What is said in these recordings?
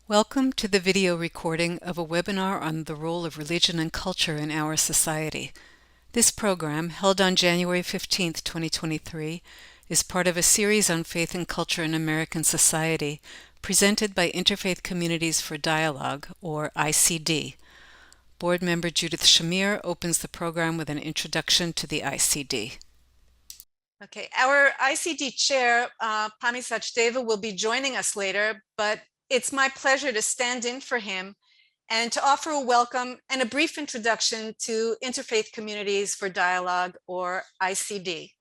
Welcome to the video recording of a webinar on the role of religion and culture in our society. This program, held on January 15, 2023, is part of a series on faith and culture in American society presented by Interfaith Communities for Dialogue, or ICD. Board member Judith Shamir opens the program with an introduction to the ICD. Okay, our ICD chair, 𝐏𝐫𝐞𝐬𝐞𝐧𝐭𝐞𝐝, will be joining us later, but it's my pleasure to stand in for him and to offer a welcome and a brief introduction to Interfaith Communities for Dialogue, or ICD.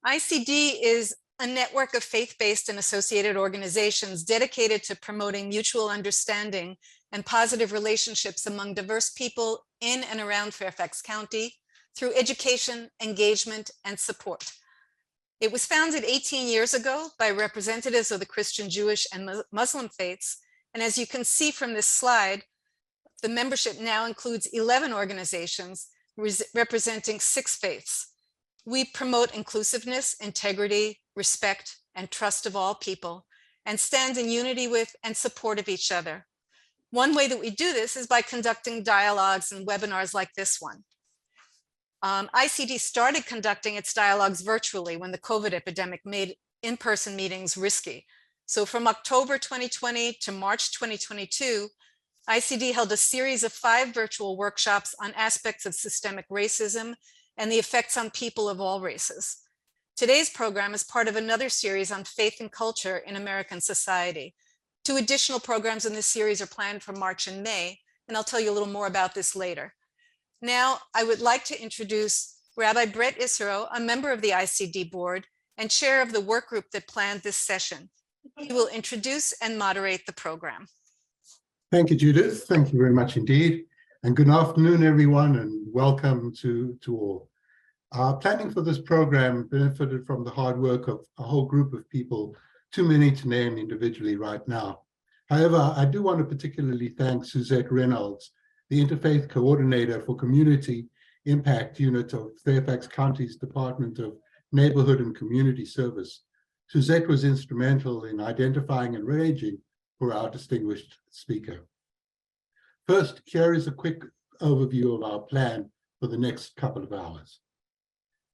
ICD is a network of faith-based and associated organizations dedicated to promoting mutual understanding and positive relationships among diverse people in and around Fairfax County through education, engagement, and support. It was founded 18 years ago by representatives of the Christian, Jewish, and Muslim faiths. And as you can see from this slide, the membership now includes 11 organizations representing 6 faiths. We promote inclusiveness, integrity, respect, and trust of all people, and stand in unity with and support of each other. One way that we do this is by conducting dialogues and webinars like this one. ICD started conducting its dialogues virtually when the COVID epidemic made in-person meetings risky. So from October 2020 to March 2022, ICD held a series of 5 virtual workshops on aspects of systemic racism and the effects on people of all races. Today's program is part of another series on faith and culture in American society. 2 additional programs in this series are planned for March and May, and I'll tell you a little more about this later. Now, I would like to introduce Rabbi 𝗣ભහි𝗲𝗀𝗶𝗀𝗀, a member of the ICD board and chair of the work group that planned this session. He will introduce and moderate the program. Thank you, Judith. Thank you very much indeed. And good afternoon, everyone, and welcome to all. Our planning for this program benefited from the hard work of a whole group of people, too many to name individually right now. However, I do want to particularly thank Suzette Reynolds, the Interfaith Coordinator for Community Impact Unit of Fairfax County's Department of Neighborhood and Community Service. Suzette was instrumental in identifying and arranging for our distinguished speaker. First, here is a quick overview of our plan for the next couple of hours.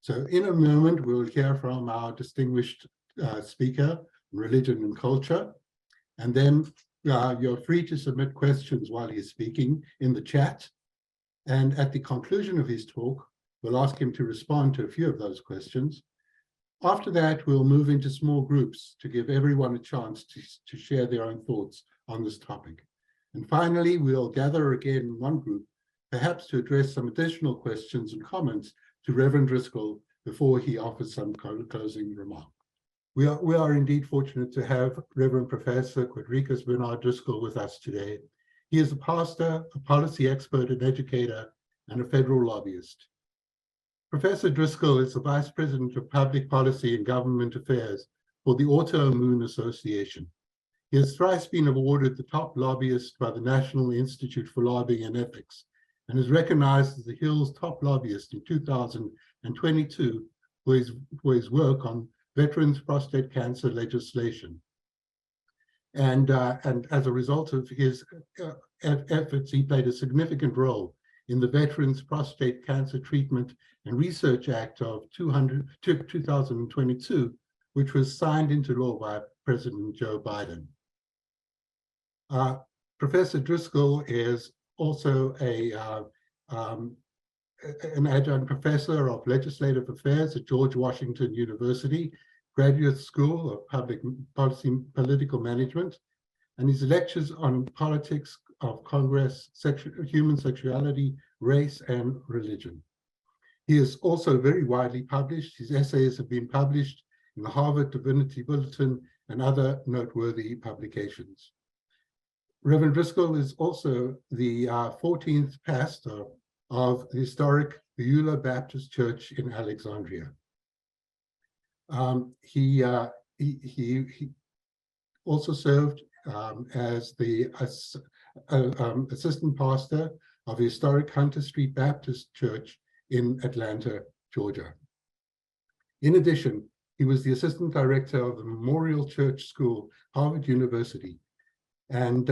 So in a moment, we'll hear from our distinguished speaker, Religion and Culture, and then you're free to submit questions while he's speaking in the chat. And at the conclusion of his talk, we'll ask him to respond to a few of those questions. After that, we'll move into small groups to give everyone a chance to share their own thoughts on this topic. And finally, we'll gather again in one group, perhaps to address some additional questions and comments to Reverend Driskell before he offers some closing remarks. We are indeed fortunate to have Reverend Professor Quardricos Bernard Driskell with us today. He is a pastor, a policy expert and educator, and a federal lobbyist. Professor Driskell is the Vice President of Public Policy and Government Affairs for the Autoimmune Association. He has thrice been awarded the top lobbyist by the National Institute for Lobbying and Ethics, and is recognized as the Hill's top lobbyist in 2022 for his work on veterans' prostate cancer legislation. And as a result of his efforts, he played a significant role in the Veterans Prostate Cancer Treatment and Research Act of 2022, which was signed into law by President Joe Biden. Professor Driskell is also an adjunct professor of legislative affairs at George Washington University Graduate School of Public Policy Political Management, and his lectures on politics of Congress, human sexuality, race, and religion. He is also very widely published. His essays have been published in the Harvard Divinity Bulletin and other noteworthy publications. Reverend Driskell is also the 14th pastor of the historic Beulah Baptist Church in Alexandria. He also served as the assistant pastor of the historic Hunter Street Baptist Church in Atlanta, Georgia. In addition, He was the assistant director of the Memorial Church School, Harvard University. And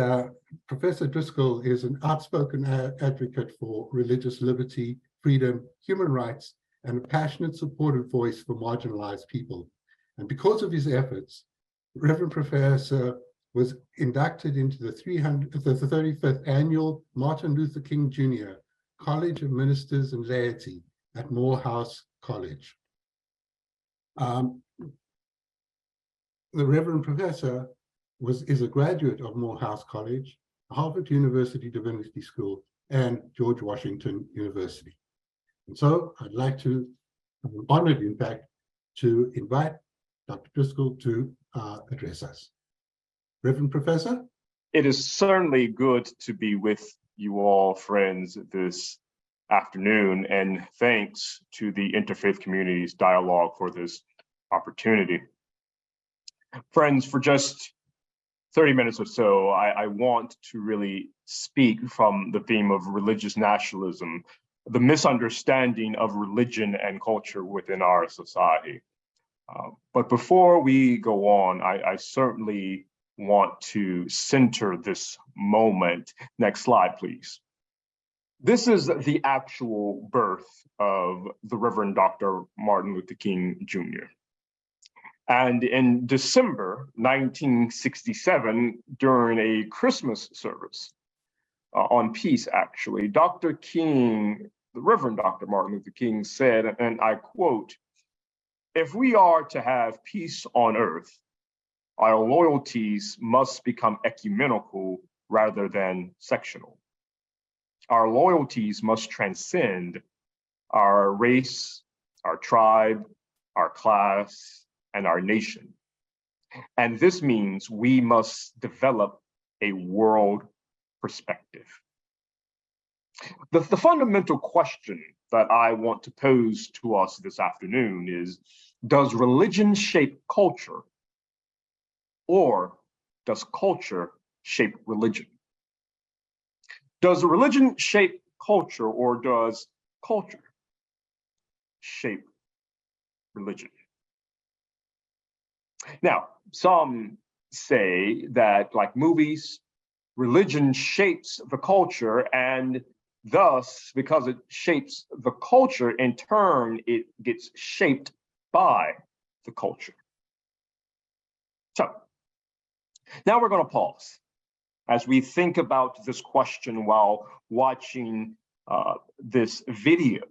Professor Driskell is an outspoken advocate for religious liberty, freedom, human rights, and a passionate, supportive voice for marginalized people. And because of his efforts, Reverend Professor was inducted into the 35th Annual Martin Luther King Jr. College of Ministers and Laity at Morehouse College. The Reverend Professor is a graduate of Morehouse College, Harvard University Divinity School, and George Washington University. And so I'd like to, I'm honored, in fact, to invite Dr. Driskell to address us. Reverend Professor? It is certainly good to be with you all, friends, this afternoon, and thanks to the Interfaith Communities Dialogue for this opportunity. Friends, for just 30 minutes or so, I want to really speak from the theme of religious nationalism, the misunderstanding of religion and culture within our society. But before we go on, I certainly want to center this moment. Next slide, please. This is the actual birth of the Reverend Dr. Martin Luther King Jr. And in December 1967, during a Christmas service on peace, actually, Dr. King, the Reverend Dr. Martin Luther King said, and I quote, "If we are to have peace on earth, our loyalties must become ecumenical rather than sectional. Our loyalties must transcend our race, our tribe, our class, and our nation. And this means we must develop a world perspective." The fundamental question that I want to pose to us this afternoon is, does religion shape culture, or does culture shape religion? Does religion shape culture, or does culture shape religion? Now, some say that, like movies, religion shapes the culture, and thus, because it shapes the culture, in turn, it gets shaped by the culture. So, now we're going to pause as we think about this question while watching this video,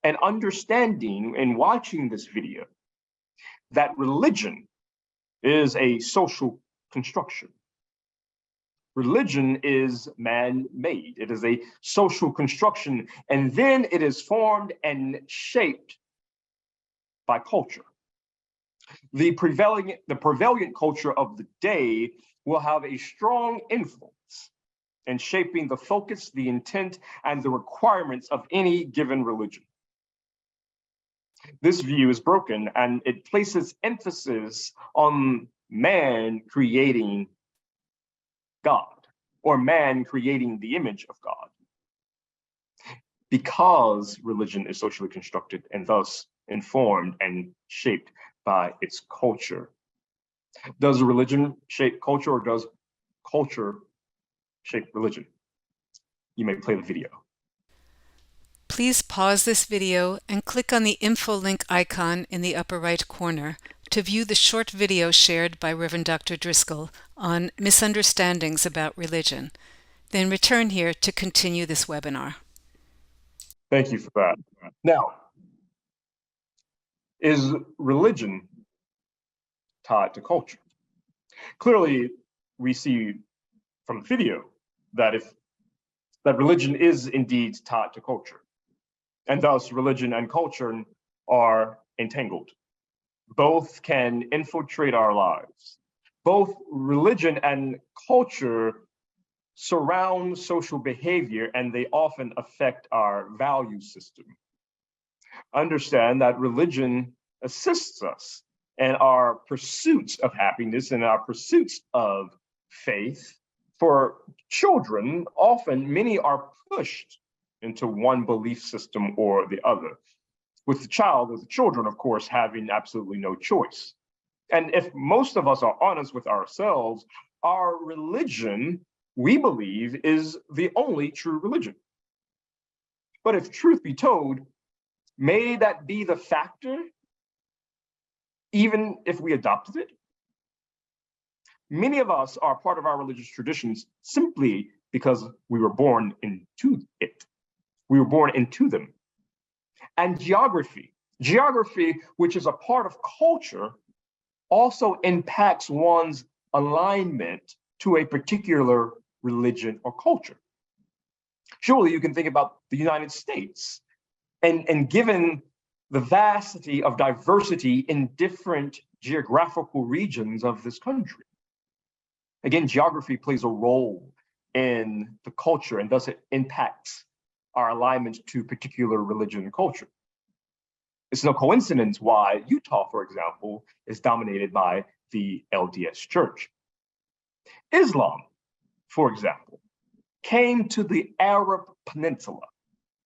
and understanding in watching this video that religion is a social construction. Religion is man-made. It is a social construction, and then it is formed and shaped by culture. The prevalent culture of the day will have a strong influence in shaping the focus, the intent, and the requirements of any given religion. This view is broken, and it places emphasis on man creating God, or man creating the image of God, because religion is socially constructed and thus informed and shaped by its culture. Does religion shape culture, or does culture shape religion? You may play the video. Please pause this video and click on the info link icon in the upper right corner to view the short video shared by Reverend Dr. Driskell on misunderstandings about religion. Then return here to continue this webinar. Thank you for that. Now, is religion tied to culture? Clearly, we see from the video that religion is indeed tied to culture, and thus religion and culture are entangled. Both can infiltrate our lives. Both religion and culture surround social behavior, and they often affect our value system. Understand that religion assists us in our pursuits of happiness and our pursuits of faith. For children, often many are pushed into one belief system or the other. with the child or the children, of course, having absolutely no choice. And if most of us are honest with ourselves, our religion, we believe, is the only true religion. But if truth be told, may that be the factor, even if we adopted it? Many of us are part of our religious traditions simply because we were born into it. We were born into them. And geography, which is a part of culture, also impacts one's alignment to a particular religion or culture. Surely you can think about the United States, and given the vastity of diversity in different geographical regions of this country. Again, geography plays a role in the culture, and thus it impacts our alignment to particular religion and culture. It's no coincidence why Utah, for example, is dominated by the LDS Church. Islam, for example, came to the Arab Peninsula,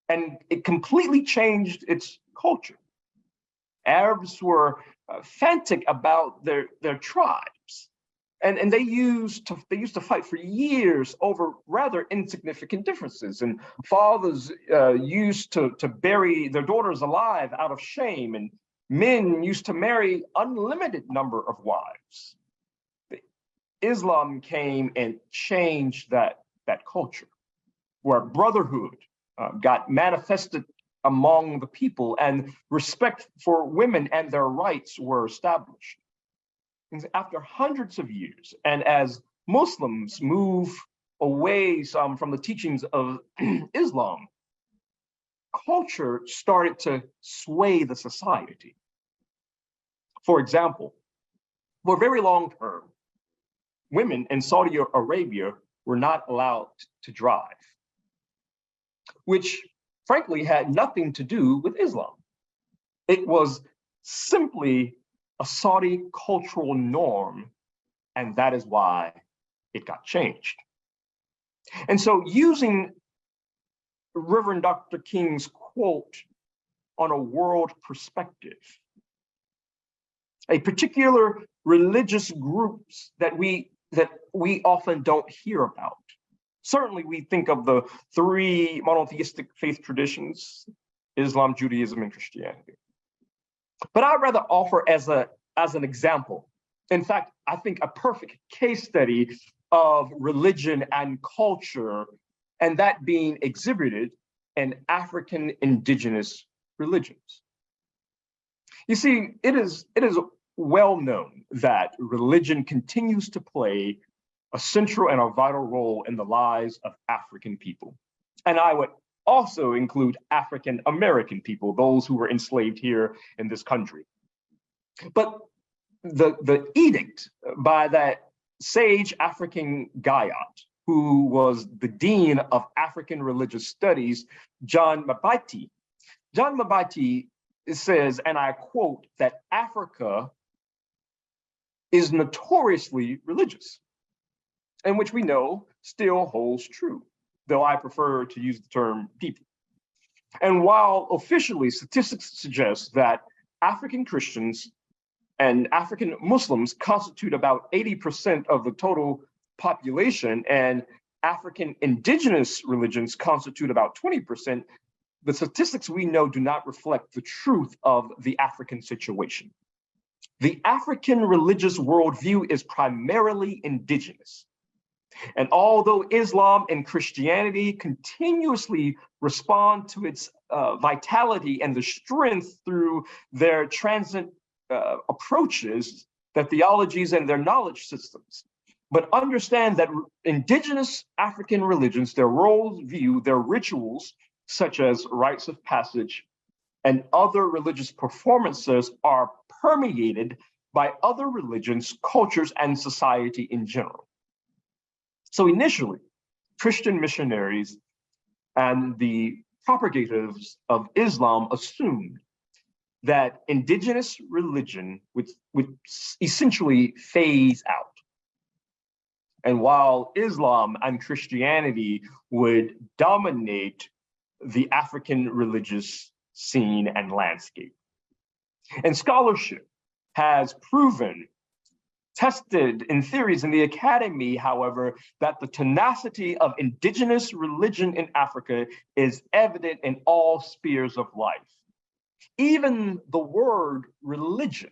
and it completely changed its culture. Arabs were frantic about their tribes, and they used to fight for years over rather insignificant differences. And fathers used to bury their daughters alive out of shame, and men used to marry unlimited number of wives. Islam came and changed that culture, where brotherhood got manifested among the people, and respect for women and their rights were established. And after hundreds of years, and as Muslims move away from the teachings of Islam, culture started to sway the society. For example, for a very long term, women in Saudi Arabia were not allowed to drive, which frankly had nothing to do with Islam. It was simply a Saudi cultural norm, and that is why it got changed. And so, using Reverend Dr. King's quote on a world perspective, a particular religious groups that we often don't hear about. Certainly, we think of the three monotheistic faith traditions: Islam, Judaism, and Christianity. But I'd rather offer as an example, in fact, I think a perfect case study of religion and culture, and that being exhibited in African indigenous religions. You see, it is well known that religion continues to play a central and a vital role in the lives of African people. And I would also include African American people, those who were enslaved here in this country. But the edict by that sage African Guyot, who was the dean of African religious studies, John Mbiti says, and I quote, that Africa is notoriously religious, and which we know still holds true, though I prefer to use the term people. And while officially statistics suggest that African Christians and African Muslims constitute about 80% of the total population, and African indigenous religions constitute about 20%, the statistics we know do not reflect the truth of the African situation. The African religious worldview is primarily indigenous. And although Islam and Christianity continuously respond to its vitality and the strength through their transient approaches, their theologies, and their knowledge systems, but understand that indigenous African religions, their worldview, their rituals, such as rites of passage and other religious performances, are permeated by other religions, cultures, and society in general. So initially, Christian missionaries and the propagators of Islam assumed that indigenous religion would essentially phase out. And while Islam and Christianity would dominate the African religious scene and landscape. And scholarship has proven, tested in theories in the academy, however, that the tenacity of indigenous religion in Africa is evident in all spheres of life. Even the word religion,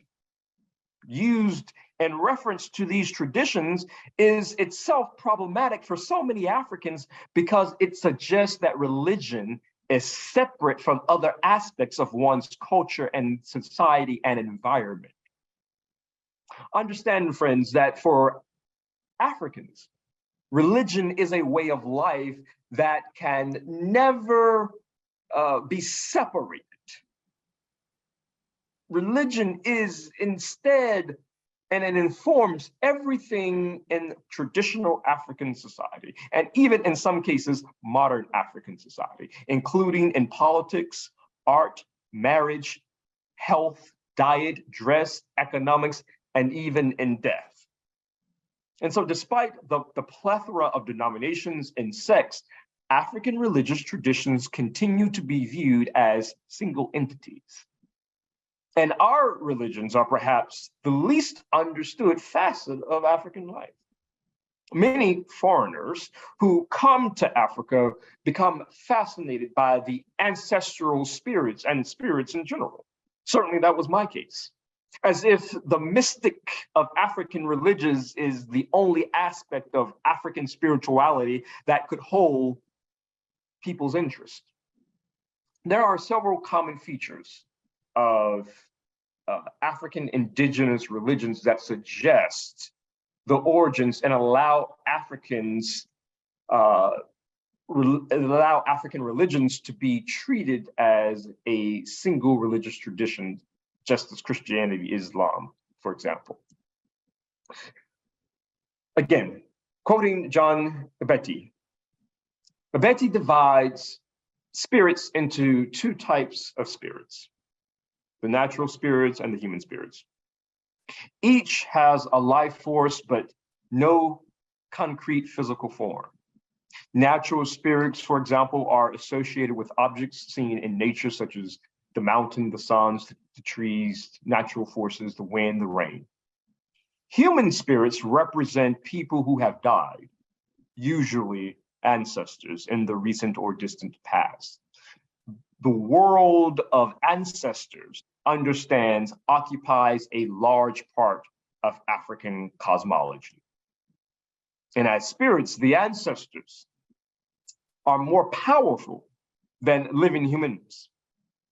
used in reference to these traditions, is itself problematic for so many Africans because it suggests that religion is separate from other aspects of one's culture and society and environment. Understand, friends, that for Africans, religion is a way of life that can never be separated. Religion is instead, and it informs everything in traditional African society, and even in some cases, modern African society, including in politics, art, marriage, health, diet, dress, economics, and even in death. And so despite the plethora of denominations and sects, African religious traditions continue to be viewed as single entities. And our religions are perhaps the least understood facet of African life. Many foreigners who come to Africa become fascinated by the ancestral spirits and spirits in general. Certainly that was my case. As if the mystic of African religions is the only aspect of African spirituality that could hold people's interest. There are several common features of African indigenous religions that suggest the origins and allow African religions to be treated as a single religious tradition, just as Christianity, Islam, for example. Again, quoting John 𝐏𝐫𝐶 divides spirits into two types of spirits: the natural spirits and the human spirits. Each has a life force, but no concrete physical form. Natural spirits, for example, are associated with objects seen in nature, such as the mountain, the suns, the trees, natural forces, the wind, the rain. Human spirits represent people who have died, usually ancestors in the recent or distant past. The world of ancestors occupies a large part of African cosmology. And as spirits, the ancestors are more powerful than living humans.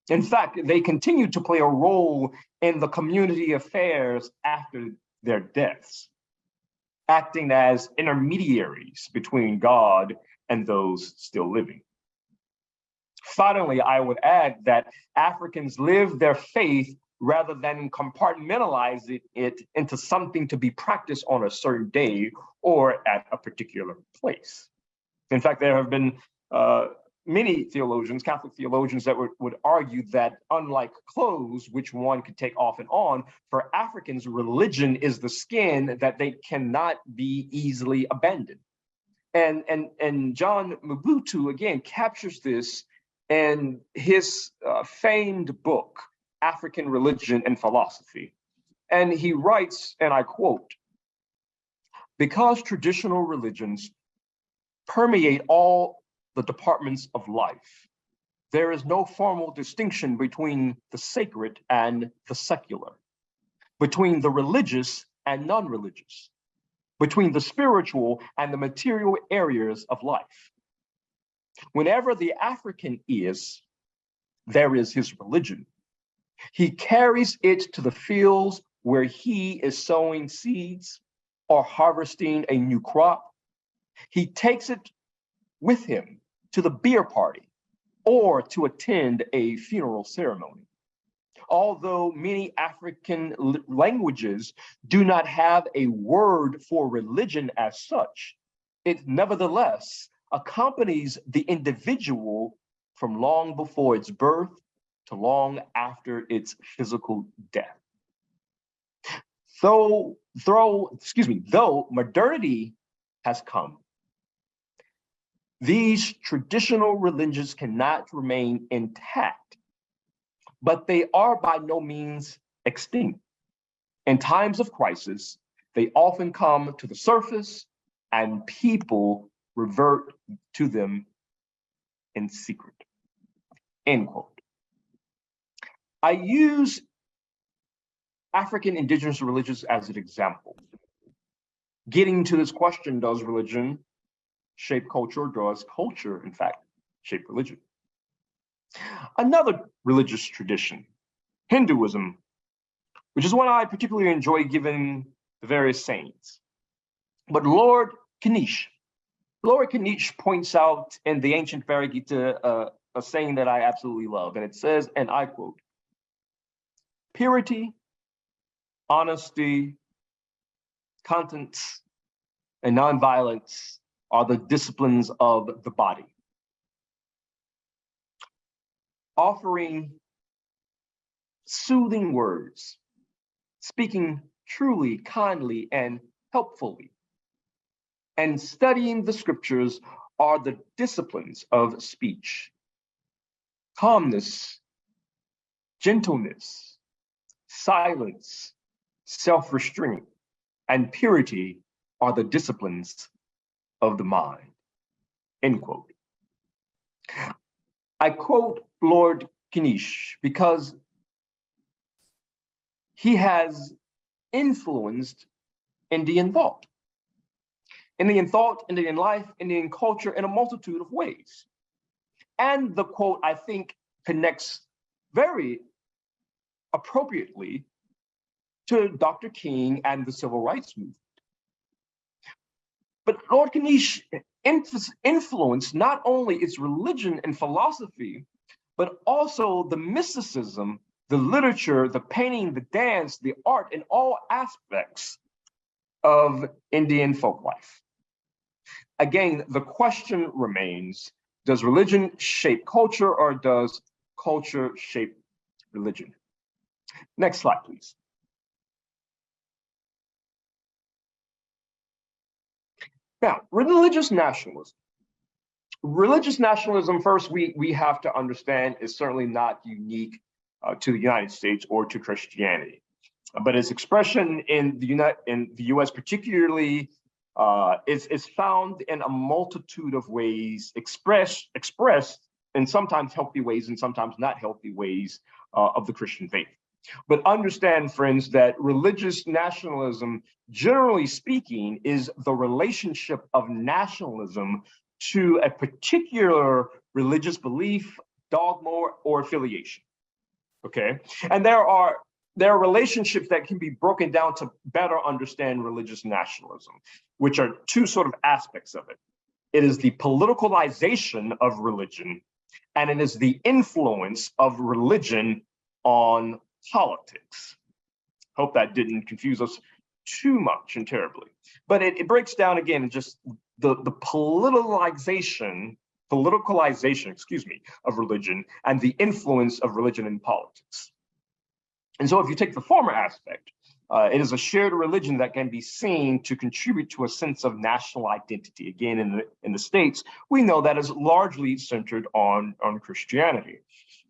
In fact, they continue to play a role in the community affairs after their deaths, acting as intermediaries between God and those still living. Finally, I would add that Africans live their faith rather than compartmentalize it into something to be practiced on a certain day or at a particular place. In fact, there have been many theologians, Catholic theologians, that would argue that unlike clothes, which one could take off and on, for Africans, religion is the skin that they cannot be easily abandoned. And John 𝐏𝐫𝐶, again, captures this in his famed book, African Religion and Philosophy. And he writes, and I quote, "Because traditional religions permeate all the departments of life, there is no formal distinction between the sacred and the secular, between the religious and non-religious, between the spiritual and the material areas of life. Whenever the African is, there is his religion. He carries it to the fields where he is sowing seeds or harvesting a new crop. He takes it with him to the beer party or to attend a funeral ceremony. Although many African languages do not have a word for religion as such, it nevertheless accompanies the individual from long before its birth to long after its physical death. Though modernity has come, these traditional religions cannot remain intact but they are by no means extinct. In times of crisis, they often come to the surface and people revert to them in secret, end quote. I use African indigenous religions as an example. Getting to this question, does religion shape culture? Does culture, in fact, shape religion? Another religious tradition, Hinduism, which is one I particularly enjoy given the various sayings. But Lord 𝐏𝐿𝐴 points out in the ancient 𝗣ዀ𝗲𝗀𝗀 a saying that I absolutely love, and it says, and I quote, "Purity, honesty, continence, and nonviolence are the disciplines of the body. Offering soothing words, speaking truly, kindly, and helpfully, and studying the scriptures are the disciplines of speech. Calmness, gentleness, silence, self-restraint, and purity are the disciplines of the mind," end quote. I quote Lord 𝐏𝐿𝐴 because he has influenced Indian thought, Indian life, Indian culture in a multitude of ways. And the quote, I think, connects very appropriately to Dr. King and the civil rights movement. But Lord 𝐏𝐿𝐴 influenced not only its religion and philosophy, but also the mysticism, the literature, the painting, the dance, the art, and all aspects of Indian folk life. Again, the question remains, does religion shape culture or does culture shape religion? Next slide, please. Now, religious nationalism. Religious nationalism, first, we have to understand, is certainly not unique to the United States or to Christianity, but its expression in the U.S. particularly is found in a multitude of ways, expressed in sometimes healthy ways and sometimes not healthy ways of the Christian faith. But understand, friends, that religious nationalism, generally speaking, is the relationship of nationalism to a particular religious belief, dogma, or affiliation. Okay, and there are relationships that can be broken down to better understand religious nationalism, which are two sort of aspects of it. It is the politicalization of religion, and it is the influence of religion on politics. Hope that didn't confuse us too much and terribly. But it breaks down again just the politicalization, of religion and the influence of religion in politics. And so if you take the former aspect, it is a shared religion that can be seen to contribute to a sense of national identity. Again, in the States, we know that is largely centered on Christianity.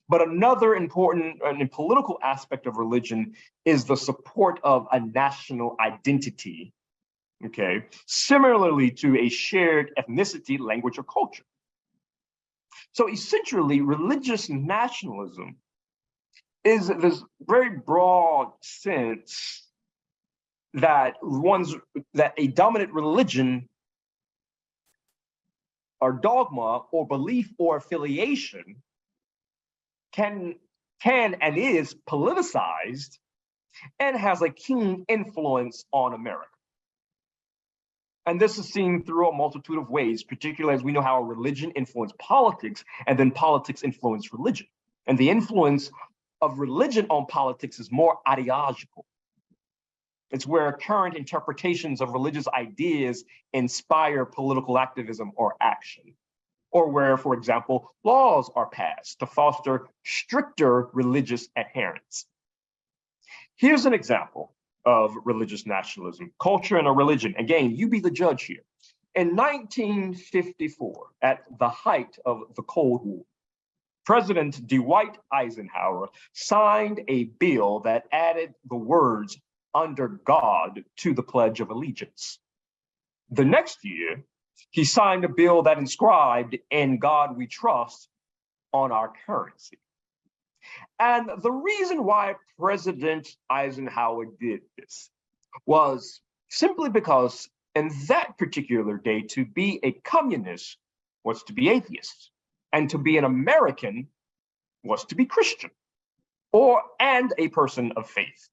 But another important and political aspect of religion is the support of a national identity, okay, similarly to a shared ethnicity, language, or culture. So essentially, religious nationalism is this very broad sense that a dominant religion or dogma or belief or affiliation can and is politicized and has a keen influence on America. And this is seen through a multitude of ways, particularly as we know how religion influenced politics and then politics influenced religion. And the influence of religion on politics is more ideological. It's where current interpretations of religious ideas inspire political activism or action, or where, for example, laws are passed to foster stricter religious adherence. Here's an example of religious nationalism, culture and a religion. Again, you be the judge here. In 1954, at the height of the Cold War, President Dwight Eisenhower signed a bill that added the words "under God" to the Pledge of Allegiance. The next year, he signed a bill that inscribed "In God We Trust" on our currency. And the reason why President Eisenhower did this was simply because in that particular day, to be a communist was to be atheist, and to be an American was to be Christian, and a person of faith.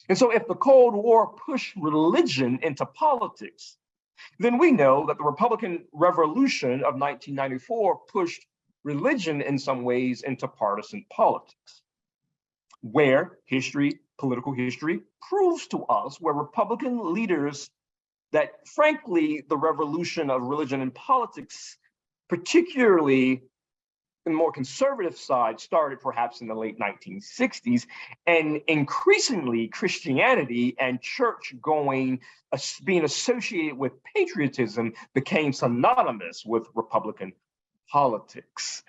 And so if the Cold War pushed religion into politics, then we know that the Republican Revolution of 1994 pushed religion in some ways into partisan politics, where political history proves to us where Republican leaders that, frankly, the revolution of religion and politics, particularly the more conservative side, started perhaps in the late 1960s, and increasingly Christianity and church going, being associated with patriotism, became synonymous with Republican politics.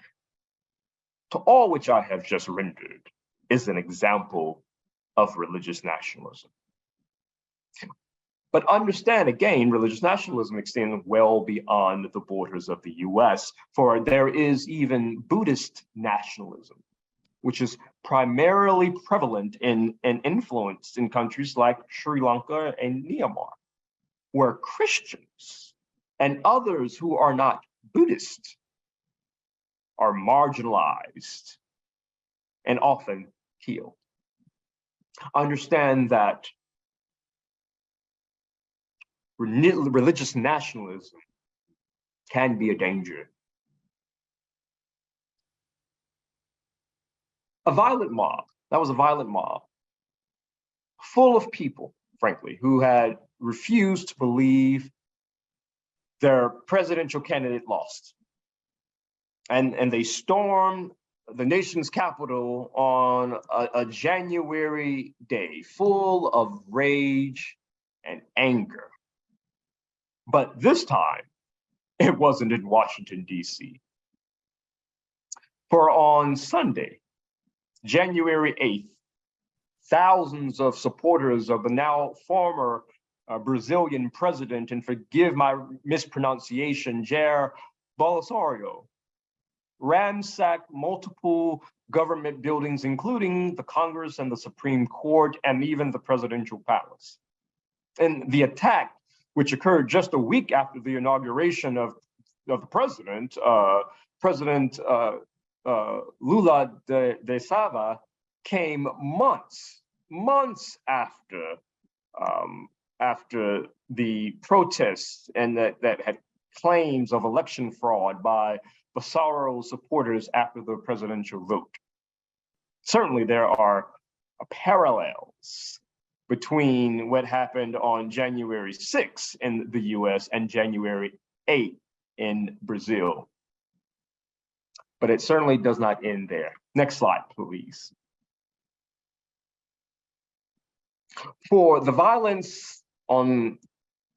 To all which I have just rendered is an example of religious nationalism. But understand, again, religious nationalism extends well beyond the borders of the US, for there is even Buddhist nationalism, which is primarily prevalent and influenced in countries like Sri Lanka and Myanmar, where Christians and others who are not Buddhist are marginalized and often killed. Understand that religious nationalism can be a danger. A violent mob, that was a violent mob, full of people, frankly, who had refused to believe their presidential candidate lost. And they stormed the nation's capital on a January day full of rage and anger. But this time, it wasn't in Washington, D.C. For on Sunday, January 8th, thousands of supporters of the now former Brazilian president, and forgive my mispronunciation, Jair Bolsonaro, ransacked multiple government buildings, including the Congress and the Supreme Court, and even the presidential palace. And the attack, which occurred just a week after the inauguration of the president, President Lula da Silva, came months after the protests and that had claims of election fraud by Bolsonaro supporters after the presidential vote. Certainly, there are parallels between what happened on January 6th in the US and January 8th in Brazil. But it certainly does not end there. Next slide, please. For the violence on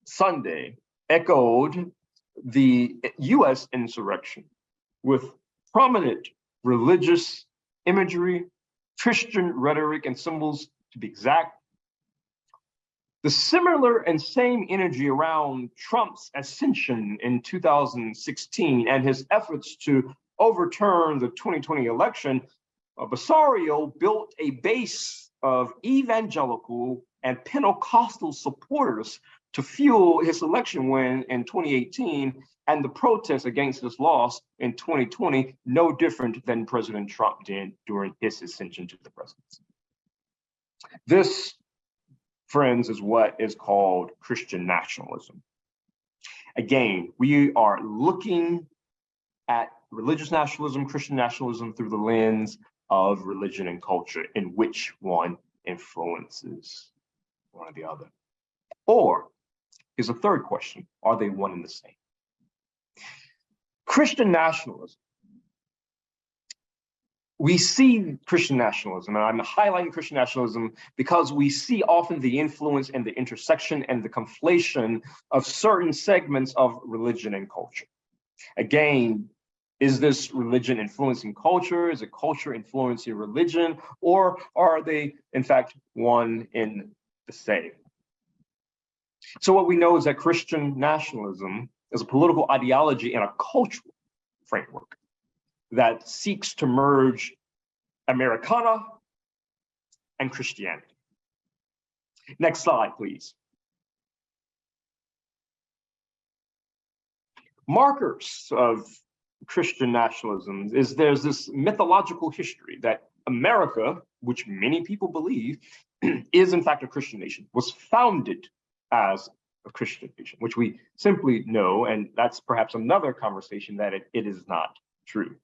Sunday echoed the US insurrection with prominent religious imagery, Christian rhetoric and symbols to be exact. The similar and same energy around Trump's ascension in 2016 and his efforts to overturn the 2020 election, Bolsonaro built a base of evangelical and Pentecostal supporters to fuel his election win in 2018 and the protests against his loss in 2020, no different than President Trump did during his ascension to the presidency. This, friends, is what is called Christian nationalism. Again, we are looking at religious nationalism, Christian nationalism through the lens of religion and culture, in which one influences one or the other. Or, here's a third question, are they one and the same? Christian nationalism. We see Christian nationalism, and I'm highlighting Christian nationalism because we see often the influence and the intersection and the conflation of certain segments of religion and culture. Again, Is this religion influencing culture? Is it culture influencing religion? Or are they, in fact, one in the same? So what we know is that Christian nationalism is a political ideology and a cultural framework that seeks to merge Americana and Christianity. Next slide, please. Markers of Christian nationalism is there's this mythological history that America, which many people believe is in fact a Christian nation, was founded as a Christian nation, which we simply know, and that's perhaps another conversation, that it is not true.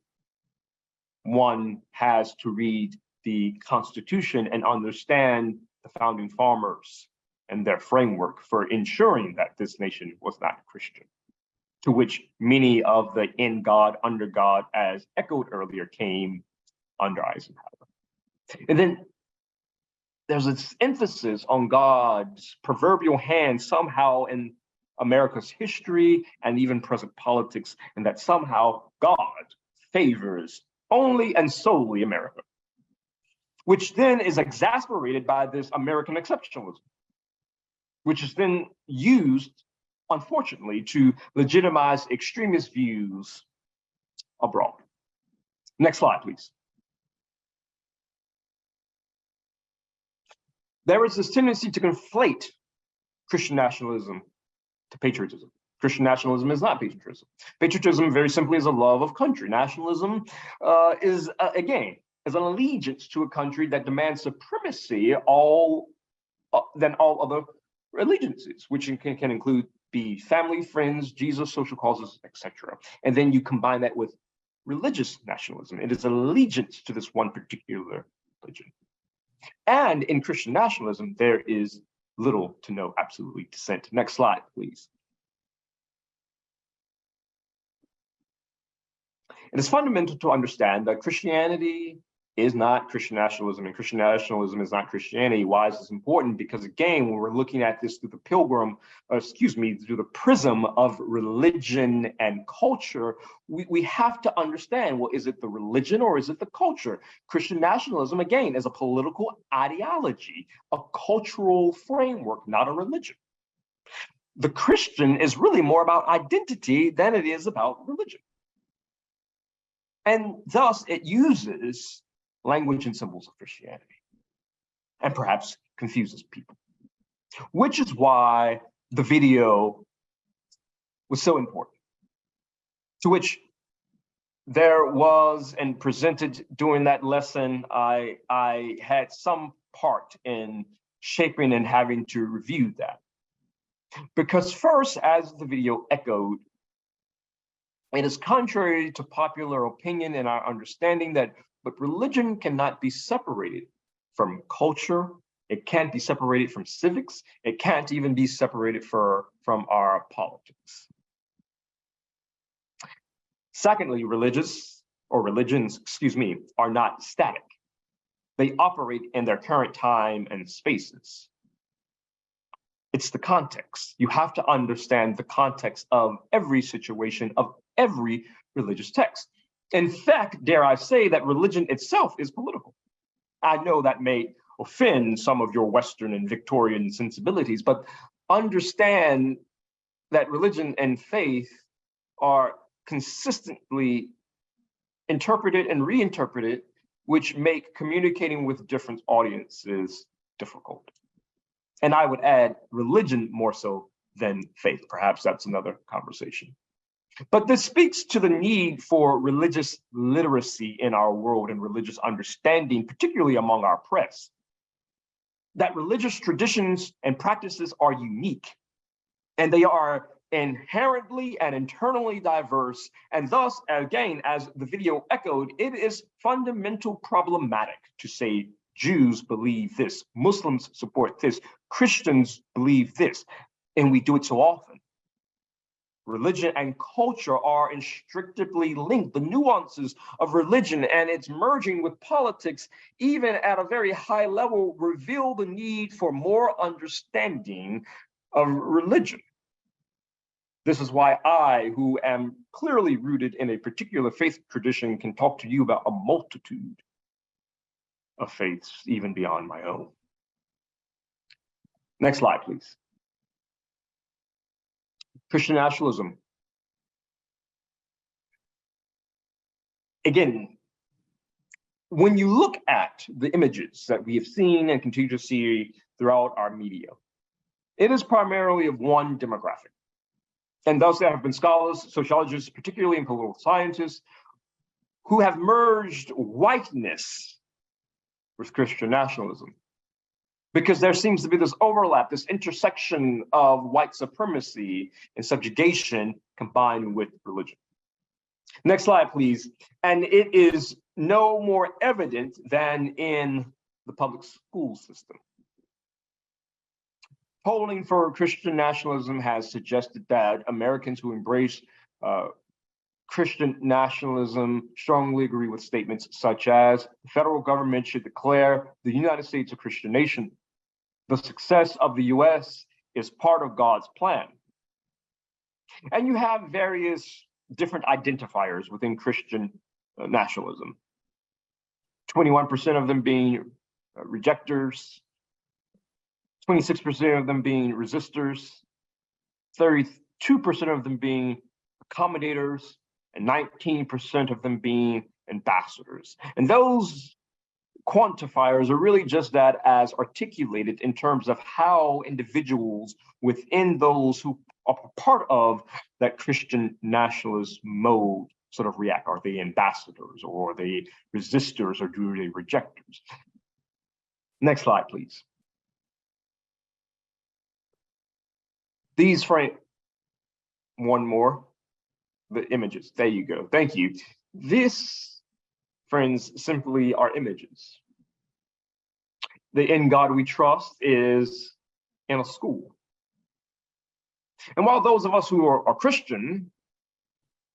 One has to read the Constitution and understand the founding farmers and their framework for ensuring that this nation was not Christian, to which many of the in God, under God, as echoed earlier, came under Eisenhower. And then there's this emphasis on God's proverbial hand somehow in America's history and even present politics, and that somehow God favors only and solely America, which then is exasperated by this American exceptionalism, which is then used, unfortunately, to legitimize extremist views abroad. Next slide, please. There is this tendency to conflate Christian nationalism to patriotism. Christian nationalism is not patriotism. Patriotism, very simply, is a love of country. Nationalism is an allegiance to a country that demands supremacy than all other allegiances, which can include be family, friends, Jesus, social causes, etc. And then you combine that with religious nationalism. It is allegiance to this one particular religion. And in Christian nationalism, there is little to no absolutely dissent. Next slide, please. It is fundamental to understand that Christianity is not Christian nationalism, and Christian nationalism is not Christianity. Why is this important? Because again, when we're looking at this through the prism of religion and culture, we have to understand, well, is it the religion or is it the culture? Christian nationalism, again, is a political ideology, a cultural framework, not a religion. The Christian is really more about identity than it is about religion. And thus it uses language and symbols of Christianity, and perhaps confuses people, which is why the video was so important, to which there was and presented during that lesson. I had some part in shaping and having to review that, because first, as the video echoed, it is contrary to popular opinion and our understanding that but religion cannot be separated from culture. It can't be separated from civics. It can't even be separated from our politics. Secondly, religions, are not static. They operate in their current time and spaces. It's the context. You have to understand the context of every situation, of every religious text. In fact, dare I say that religion itself is political. I know that may offend some of your Western and Victorian sensibilities, but understand that religion and faith are consistently interpreted and reinterpreted, which make communicating with different audiences difficult. And I would add religion more so than faith. Perhaps that's another conversation. But this speaks to the need for religious literacy in our world and religious understanding, particularly among our press, that religious traditions and practices are unique, and they are inherently and internally diverse. And thus, again, as the video echoed, it is fundamental problematic to say Jews believe this, Muslims support this, Christians believe this, and we do it so often. Religion and culture are inextricably linked. The nuances of religion and its merging with politics, even at a very high level, reveal the need for more understanding of religion. This is why I, who am clearly rooted in a particular faith tradition, can talk to you about a multitude of faiths, even beyond my own. Next slide, please. Christian nationalism. Again, when you look at the images that we have seen and continue to see throughout our media, it is primarily of one demographic. And thus there have been scholars, sociologists, particularly in political sciences, who have merged whiteness with Christian nationalism. Because there seems to be this overlap, this intersection of white supremacy and subjugation combined with religion. Next slide, please. And it is no more evident than in the public school system. Polling for Christian nationalism has suggested that Americans who embrace Christian nationalism strongly agree with statements such as the federal government should declare the United States a Christian nation. The success of the US is part of God's plan. And you have various different identifiers within Christian nationalism. 21% of them being rejectors, 26% of them being resistors, 32% of them being accommodators, and 19% of them being ambassadors. And those quantifiers are really just that, as articulated in terms of how individuals within those who are part of that Christian nationalist mode sort of react. Are they ambassadors, or are they resistors, or do they rejectors? Next slide, please. These frame, one more, the images. There you go. Thank you. This, friends, simply are images. The "In God We Trust" is in a school. And while those of us who are Christian,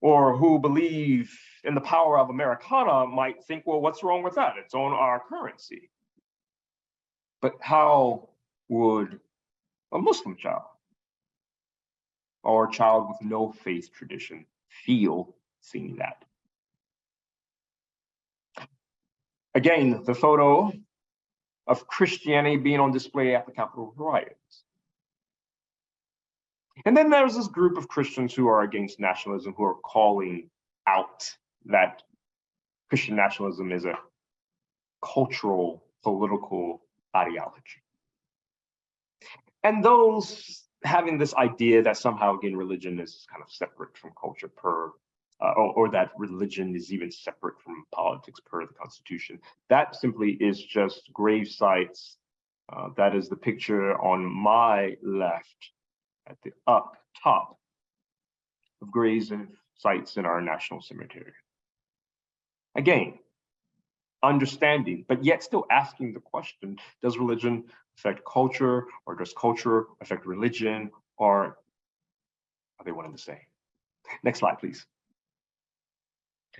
or who believe in the power of Americana, might think, well, what's wrong with that? It's on our currency. But how would a Muslim child or a child with no faith tradition feel seeing that? Again, the photo of Christianity being on display at the Capitol riots. And then there's this group of Christians who are against nationalism, who are calling out that Christian nationalism is a cultural, political ideology. And those having this idea that somehow, again, religion is kind of separate from culture or that religion is even separate from politics per the Constitution. That simply is just grave sites. That is the picture on my left at the up top of grave sites in our national cemetery. Again, understanding, but yet still asking the question, does religion affect culture, or does culture affect religion, or are they one and the same? Next slide, please.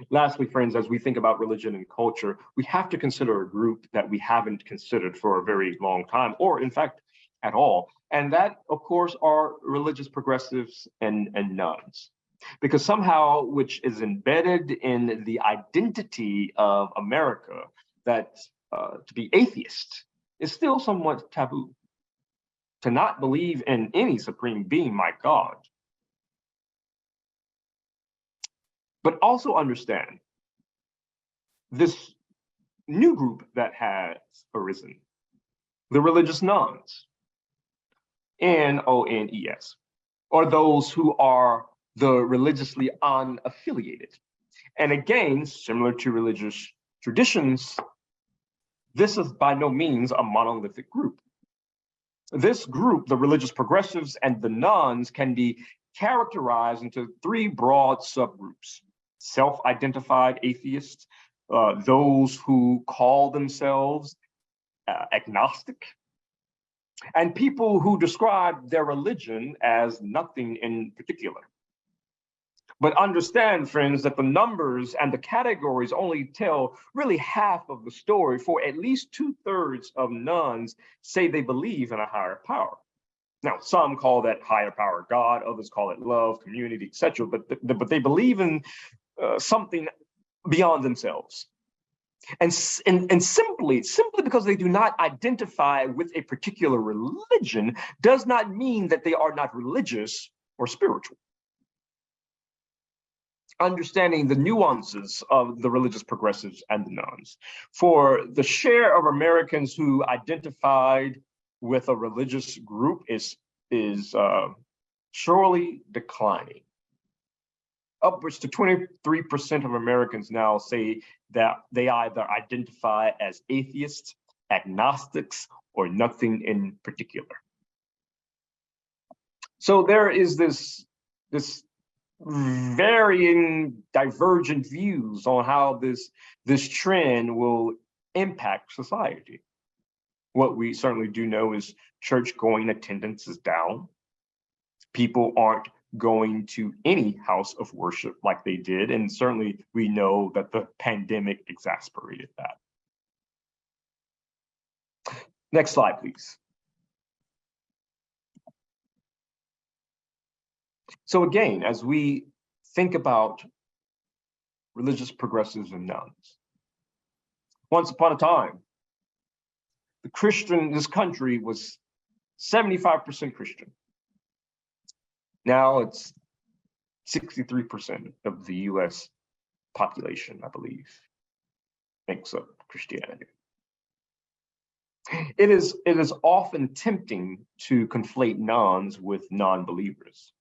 Lastly, friends, as we think about religion and culture, we have to consider a group that we haven't considered for a very long time, or in fact, at all. And that, of course, are religious progressives and nuns. Because somehow, which is embedded in the identity of America, that to be atheist is still somewhat taboo. To not believe in any supreme being, my God. But also understand this new group that has arisen, the religious nuns, N-O-N-E-S, or those who are the religiously unaffiliated. And again, similar to religious traditions, this is by no means a monolithic group. This group, the religious progressives and the nuns, can be characterized into three broad subgroups: self-identified atheists, those who call themselves agnostic, and people who describe their religion as nothing in particular. But understand, friends, that the numbers and the categories only tell really half of the story, for at least 2/3 of nuns say they believe in a higher power. Now, some call that higher power God, others call it love, community, etc. But they believe in something beyond themselves. And simply because they do not identify with a particular religion does not mean that they are not religious or spiritual. Understanding the nuances of the religious progressives and the nones. For the share of Americans who identified with a religious group is surely declining. Upwards to 23% of Americans now say that they either identify as atheists, agnostics, or nothing in particular. So there is this varying, divergent views on how this trend will impact society. What we certainly do know is church-going attendance is down. People aren't going to any house of worship like they did, and certainly we know that the pandemic exacerbated that. Next slide, please. So again, as we think about religious progressives and nones, once upon a time, this country was 75% Christian. Now it's 63% of the US population, I believe, makes up Christianity. It is often tempting to conflate nones with non-believers,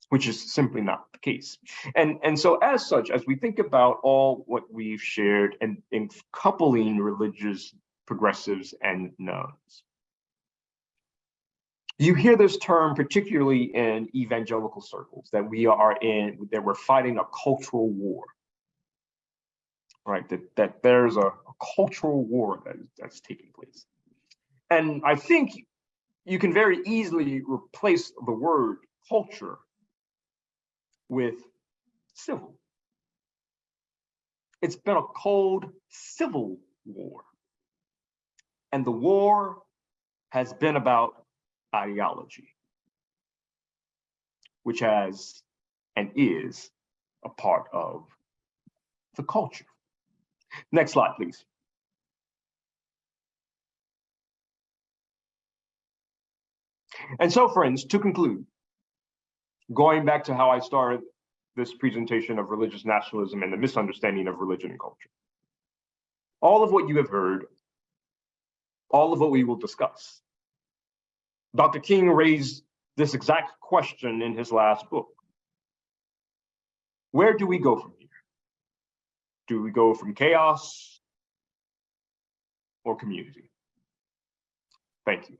which is simply not the case. And so as such, as we think about all what we've shared and in coupling religious progressives and nones, you hear this term particularly in evangelical circles, that we're fighting a cultural war, right? That there's a cultural war that's taking place. And I think you can very easily replace the word culture with civil. It's been a cold civil war. And the war has been about ideology, which has and is a part of the culture. Next slide, please. And so, friends, to conclude, going back to how I started this presentation of religious nationalism and the misunderstanding of religion and culture, all of what you have heard, all of what we will discuss, Dr. King raised this exact question in his last book. Where do we go from here? Do we go from chaos or community? Thank you.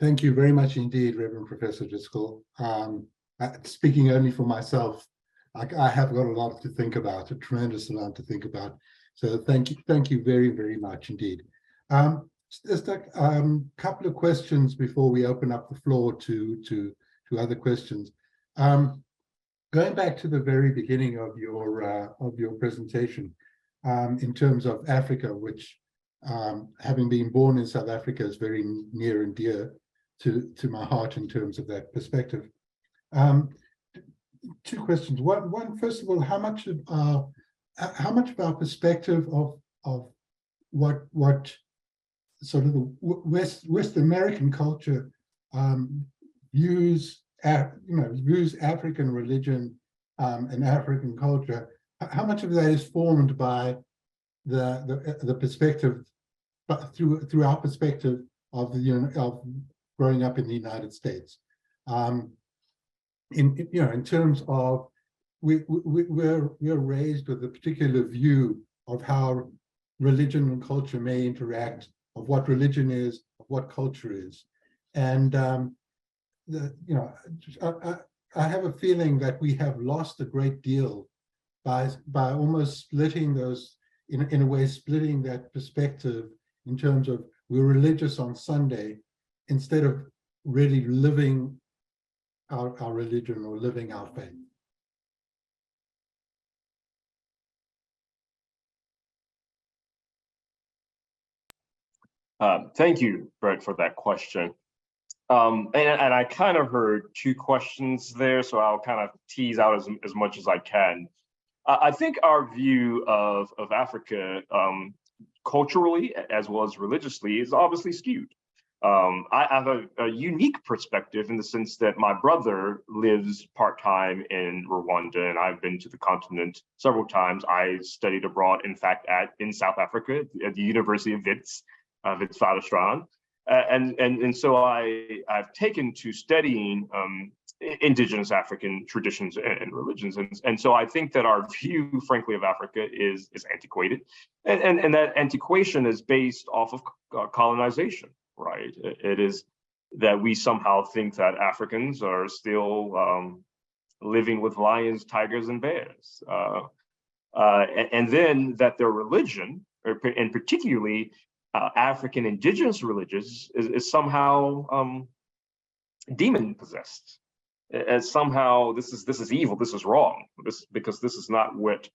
Thank you very much indeed, Reverend Professor Driskell. Speaking only for myself, I have got a lot to think about, a tremendous amount to think about. So thank you very, very much indeed. Just a couple of questions before we open up the floor to other questions. Going back to the very beginning of your presentation, in terms of Africa, which having been born in South Africa is very near and dear to my heart in terms of that perspective. Two questions. One, first of all, how much of our perspective of what sort of the West American culture views African religion and African culture, how much of that is formed by the perspective, through our perspective of growing up in the United States, in terms of we're raised with a particular view of how religion and culture may interact, of what religion is, of what culture is, and I have a feeling that we have lost a great deal by almost splitting those, in a way, splitting that perspective in terms of we're religious on Sunday instead of really living our religion or living our faith. Thank you, Brett, for that question. And I kind of heard two questions there, so I'll kind of tease out as much as I can. I think our view of Africa culturally as well as religiously is obviously skewed. I have a unique perspective in the sense that my brother lives part-time in Rwanda, and I've been to the continent several times. I studied abroad, in fact, in South Africa at the University of 𝗣ዀ𝗲𝗶𝘀𝗀. And so I've taken to studying indigenous African traditions and religions. And so I think that our view, frankly, of Africa is antiquated. And that antiquation is based off of colonization, right? It is that we somehow think that Africans are still living with lions, tigers, and bears. And then that their religion, and particularly African indigenous religions, is somehow demon possessed. As somehow this is evil, this is wrong, because this is not what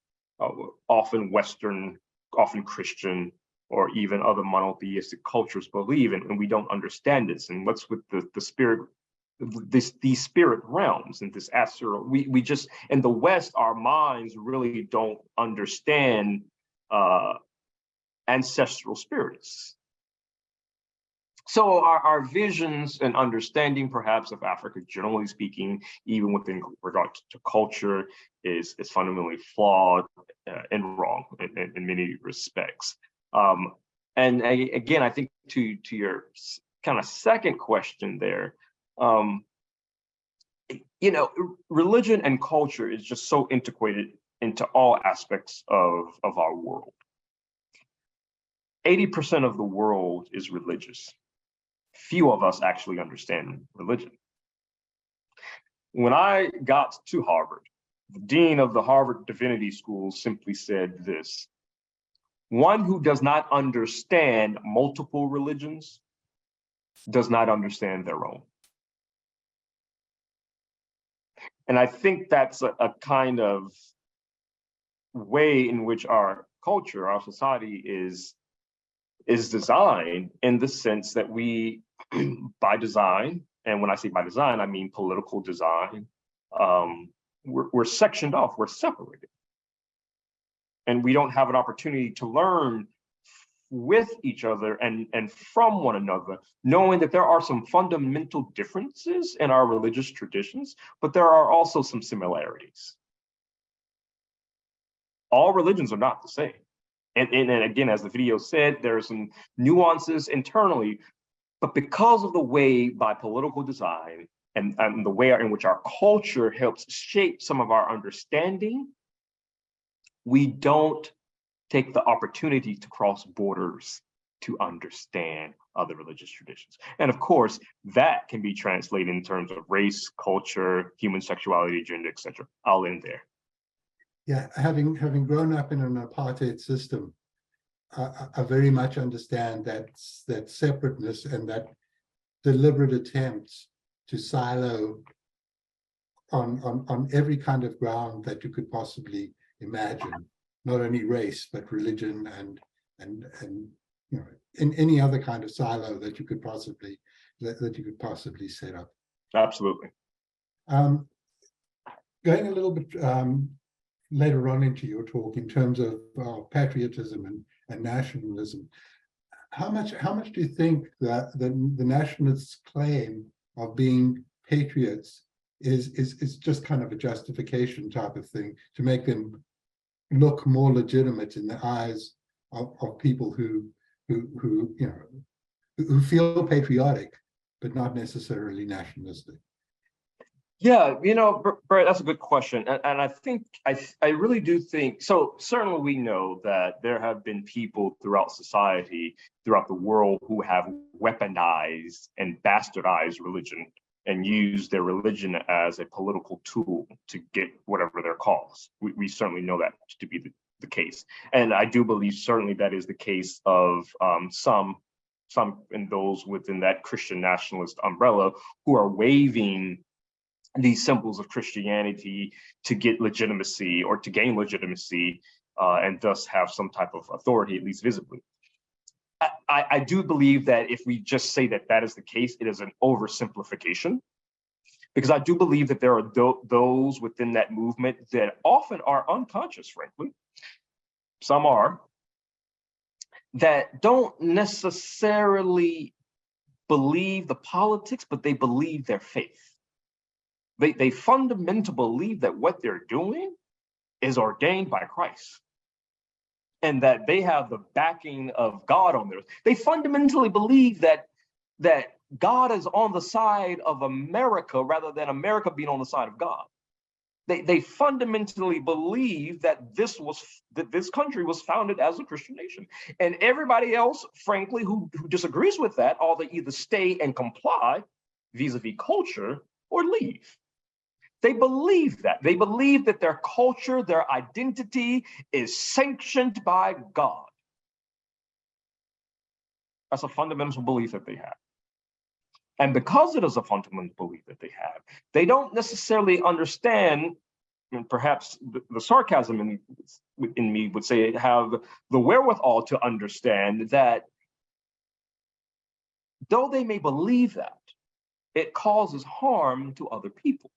often Western, often Christian, or even other monotheistic cultures believe, and we don't understand this. And what's with the spirit, these spirit realms and this astral, we just, in the West, our minds really don't understand ancestral spirits. So our visions and understanding, perhaps, of Africa, generally speaking, even within regard to culture, is fundamentally flawed and wrong in many respects. And again, I think to your kind of second question there, you know, religion and culture is just so integrated into all aspects of our world. 80% of the world is religious. Few of us actually understand religion. When I got to Harvard, the dean of the Harvard Divinity School simply said this: one who does not understand multiple religions does not understand their own. And I think that's a kind of way in which our culture, our society is designed, in the sense that we, by design, and when I say by design, I mean political design, we're sectioned off, we're separated. And we don't have an opportunity to learn with each other and from one another, knowing that there are some fundamental differences in our religious traditions, but there are also some similarities. All religions are not the same. And again, as the video said, there are some nuances internally, but because of the way, by political design and the way in which our culture helps shape some of our understanding, we don't take the opportunity to cross borders to understand other religious traditions. And of course, that can be translated in terms of race, culture, human sexuality, gender, etc. I'll end there. Yeah, having grown up in an apartheid system, I very much understand that separateness and that deliberate attempts to silo on every kind of ground that you could possibly imagine, not only race but religion and you know, in any other kind of silo that you could possibly set up. Absolutely. Going a little bit later on into your talk in terms of patriotism and nationalism, how much do you think that the nationalists' claim of being patriots is just kind of a justification type of thing to make them look more legitimate in the eyes of people who you know, who feel patriotic but not necessarily nationalistic? Yeah, you know, Brett, that's a good question. And I think, I really do think, so certainly we know that there have been people throughout society, throughout the world, who have weaponized and bastardized religion and used their religion as a political tool to get whatever their cause. We certainly know that to be the case. And I do believe certainly that is the case of some and those within that Christian nationalist umbrella who are waving these symbols of Christianity to get legitimacy or to gain legitimacy and thus have some type of authority, at least visibly. I do believe that if we just say that that is the case, it is an oversimplification, because I do believe that there are those within that movement that often are unconscious, frankly, some are, that don't necessarily believe the politics, but they believe their faith. They fundamentally believe that what they're doing is ordained by Christ, and that they have the backing of God on theirs. They fundamentally believe that God is on the side of America rather than America being on the side of God. They fundamentally believe that this country was founded as a Christian nation. And everybody else, frankly, who disagrees with that, ought to either stay and comply vis-a-vis culture or leave. They believe that. They believe that their culture, their identity is sanctioned by God. That's a fundamental belief that they have. And because it is a fundamental belief that they have, they don't necessarily understand, and perhaps the sarcasm in me would say, have the wherewithal to understand that though they may believe that, it causes harm to other people.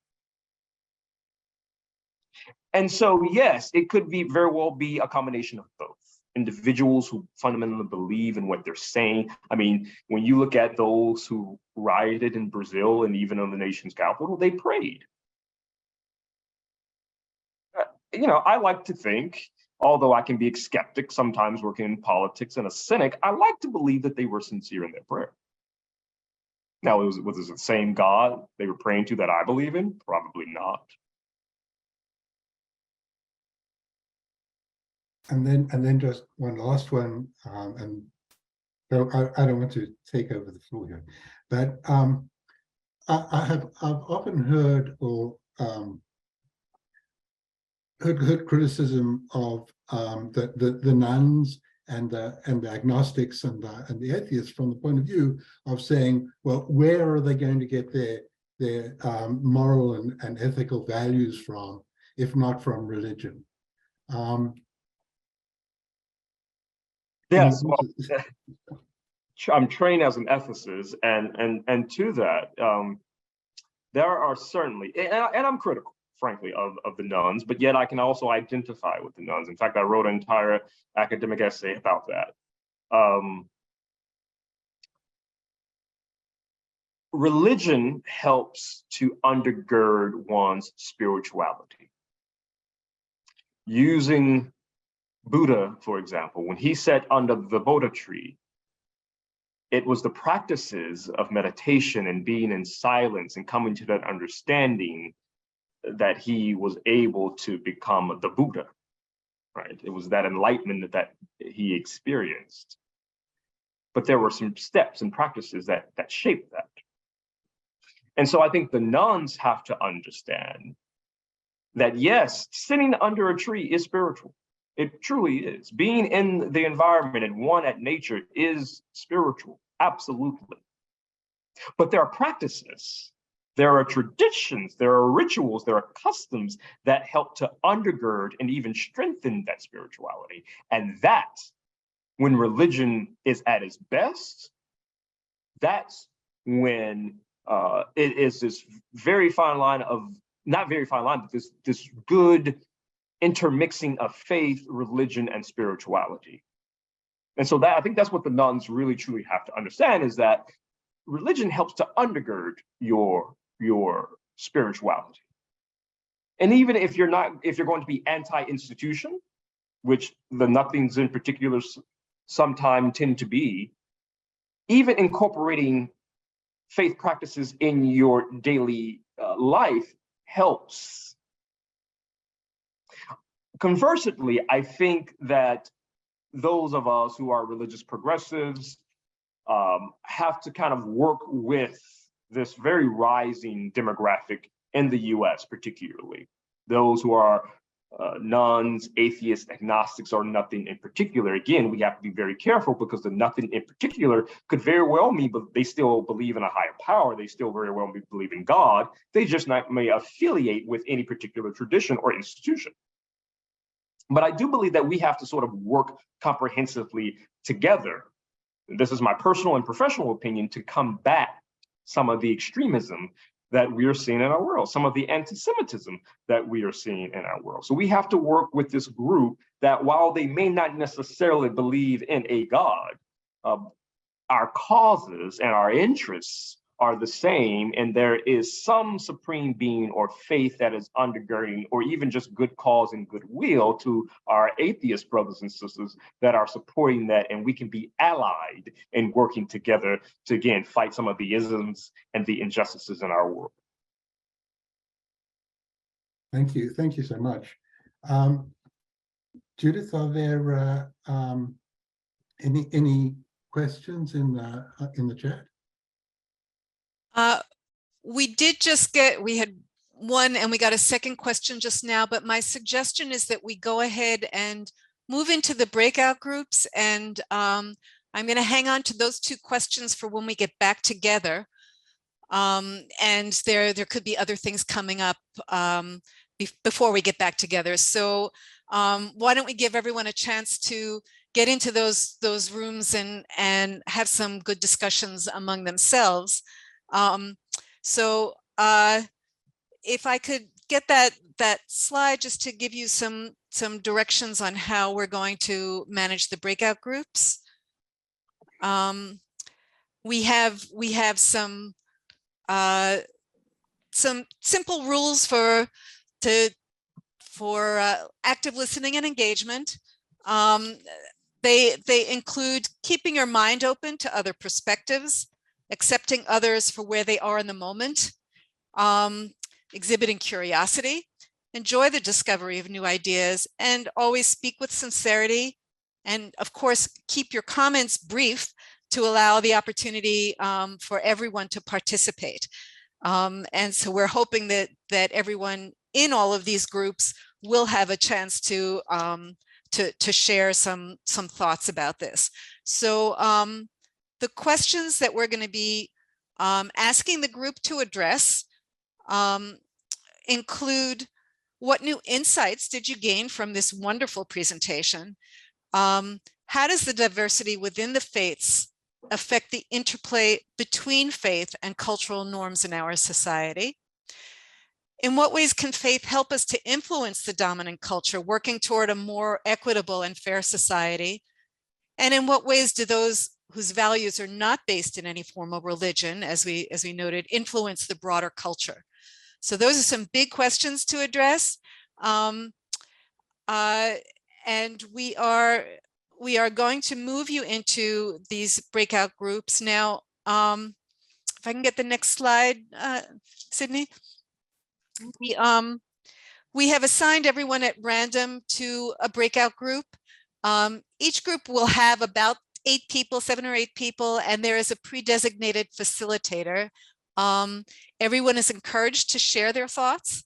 And so, yes, it could be very well be a combination of both. Individuals who fundamentally believe in what they're saying. I mean, when you look at those who rioted in Brazil and even in the nation's capital, they prayed. I like to think, although I can be a skeptic sometimes working in politics and a cynic, I like to believe that they were sincere in their prayer. Now, was it the same God they were praying to that I believe in? Probably not. And then just one last one, and I don't want to take over the floor here, but I've often heard heard criticism of the nuns and the agnostics and the atheists from the point of view of saying, well, where are they going to get their moral and ethical values from, if not from religion? Yes, well, I'm trained as an ethicist, and to that, there are certainly, and I'm critical, frankly, of the nuns, but yet I can also identify with the nuns. In fact, I wrote an entire academic essay about that. Religion helps to undergird one's spirituality. Using Buddha, for example, when he sat under the Bodhi tree, it was the practices of meditation and being in silence and coming to that understanding that he was able to become the Buddha, right? It was that enlightenment that he experienced. But there were some steps and practices that shaped that. And so I think the nuns have to understand that, yes, sitting under a tree is spiritual. It truly is. Being in the environment and one at nature is spiritual, absolutely. But there are practices, there are traditions, there are rituals, there are customs that help to undergird and even strengthen that spirituality. And that, when religion is at its best, that's when it is this very fine line of, not very fine line, but this good intermixing of faith, religion, and spirituality. And so that, I think that's what the nuns really truly have to understand, is that religion helps to undergird your spirituality. And even if you're going to be anti-institution, which the nothings in particular sometimes tend to be, even incorporating faith practices in your daily life helps. Conversely, I think that those of us who are religious progressives have to kind of work with this very rising demographic in the US, particularly. Those who are nuns, atheists, agnostics, or nothing in particular. Again, we have to be very careful, because the nothing in particular could very well mean, but they still believe in a higher power. They still very well believe in God. They just may affiliate with any particular tradition or institution. But I do believe that we have to sort of work comprehensively together this is my personal and professional opinion, to combat some of the extremism that we are seeing in our world, some of the anti-Semitism that we are seeing in our world. So we have to work with this group that, while they may not necessarily believe in a God, our causes and our interests are the same, and there is some supreme being or faith that is undergirding, or even just good cause and goodwill to our atheist brothers and sisters that are supporting that, and we can be allied in working together to, again, fight some of the isms and the injustices in our world. Thank you so much. Judith, are there any questions in the chat? We had one and we got a second question just now, but my suggestion is that we go ahead and move into the breakout groups, and I'm going to hang on to those two questions for when we get back together. And there could be other things coming up before we get back together. So why don't we give everyone a chance to get into those rooms and have some good discussions among themselves. So if I could get that slide just to give you some directions on how we're going to manage the breakout groups. We have some simple rules for active listening and engagement. They include keeping your mind open to other perspectives, accepting others for where they are in the moment, exhibiting curiosity, enjoy the discovery of new ideas, and always speak with sincerity. And of course, keep your comments brief to allow the opportunity for everyone to participate. And so we're hoping that everyone in all of these groups will have a chance to share some thoughts about this. So the questions that we're going to be asking the group to address include: what new insights did you gain from this wonderful presentation? How does the diversity within the faiths affect the interplay between faith and cultural norms in our society? In what ways can faith help us to influence the dominant culture, working toward a more equitable and fair society? And in what ways do those whose values are not based in any form of religion, as we noted, influence the broader culture? So those are some big questions to address. And we are going to move you into these breakout groups. Now, if I can get the next slide, Sydney. We have assigned everyone at random to a breakout group. Each group will have about 7 or 8 people, and there is a pre-designated facilitator. Everyone is encouraged to share their thoughts,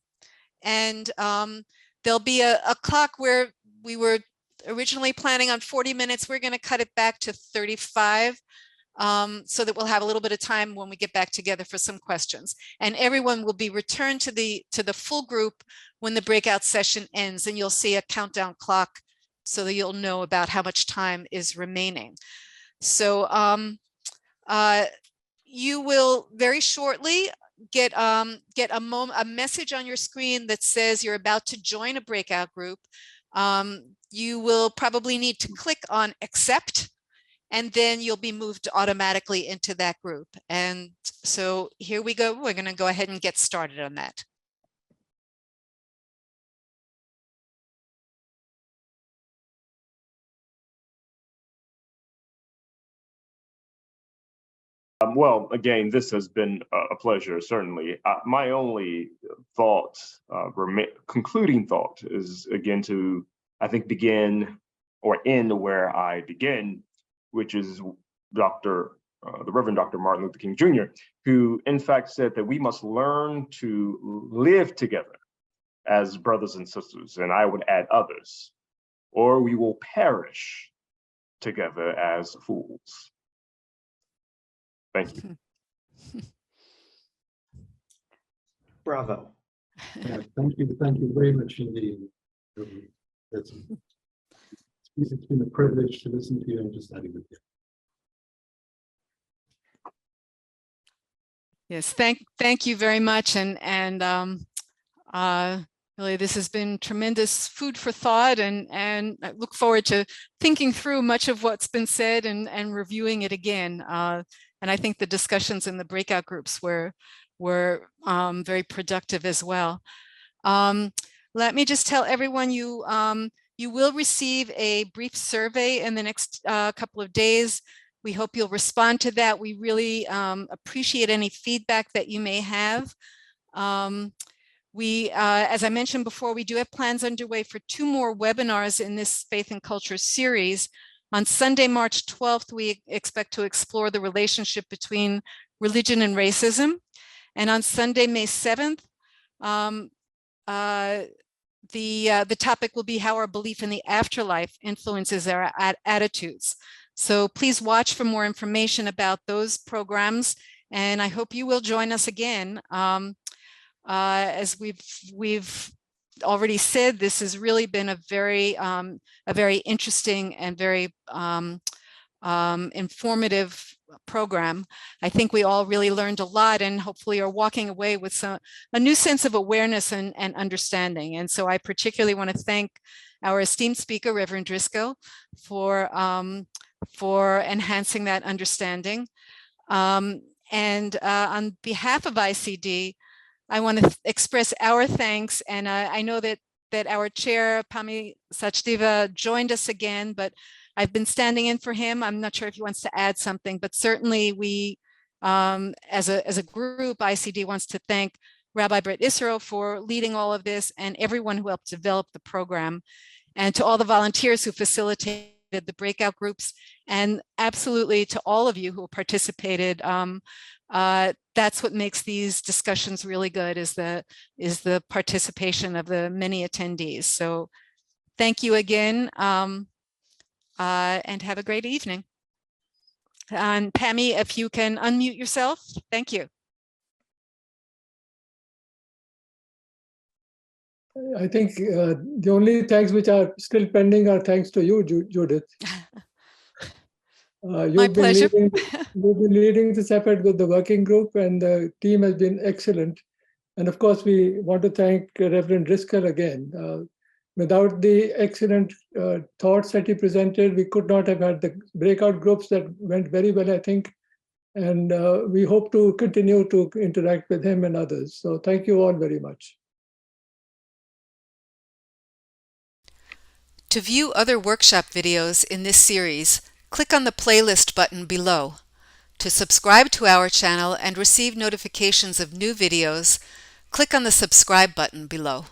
and there'll be a clock where we were originally planning on 40 minutes. We're going to cut it back to 35. So that we'll have a little bit of time when we get back together for some questions, and everyone will be returned to the full group when the breakout session ends, and you'll see a countdown clock so that you'll know about how much time is remaining. So you will very shortly get a message on your screen that says you're about to join a breakout group. You will probably need to click on accept, and then you'll be moved automatically into that group. And so here we go. We're going to go ahead and get started on that. Well, again, this has been a pleasure, certainly. My only thought, concluding thought, is again to, I think, begin or end where I begin, which is the Reverend Dr. Martin Luther King Jr., who in fact said that we must learn to live together as brothers and sisters, and I would add others, or we will perish together as fools. Thank you. Bravo. Yeah, thank you very much indeed. It's been a privilege to listen to you and to study with you. Yes, thank you very much, and really, this has been tremendous food for thought, and I look forward to thinking through much of what's been said and reviewing it again. And I think the discussions in the breakout groups were very productive as well. Let me just tell everyone you will receive a brief survey in the next couple of days. We hope you'll respond to that. We really appreciate any feedback that you may have. As I mentioned before, we do have plans underway for 2 more webinars in this Faith and Culture series. On Sunday, March 12th, we expect to explore the relationship between religion and racism. And on Sunday, May 7th, the topic will be how our belief in the afterlife influences our attitudes. So please watch for more information about those programs, and I hope you will join us again. As we've already said, this has really been a very interesting and very informative program. I think we all really learned a lot, and hopefully are walking away with a new sense of awareness and understanding. And so I particularly want to thank our esteemed speaker, Reverend Driskell, for enhancing that understanding. And on behalf of ICD, I want to express our thanks, and I know that our chair, 𝐏𝐫𝐞𝐬𝐞𝐧𝐭𝐞𝐝, joined us again, but I've been standing in for him. I'm not sure if he wants to add something, but certainly we, as a group, ICD wants to thank Rabbi 𝗣ዀ𝗲𝗹𝗶𝘀𝗀 for leading all of this, and everyone who helped develop the program, and to all the volunteers who facilitated the breakout groups, and absolutely to all of you who participated. That's what makes these discussions really good, is the participation of the many attendees. So thank you again, and have a great evening. And Pammy, if you can unmute yourself, thank you. I think the only thanks which are still pending are thanks to you, Judith. My pleasure. You've been leading this effort with the working group, and the team has been excellent. And of course, we want to thank Reverend Driskell again. Without the excellent thoughts that he presented, we could not have had the breakout groups that went very well, I think. And we hope to continue to interact with him and others. So thank you all very much. To view other workshop videos in this series, click on the playlist button below. To subscribe to our channel and receive notifications of new videos, click on the subscribe button below.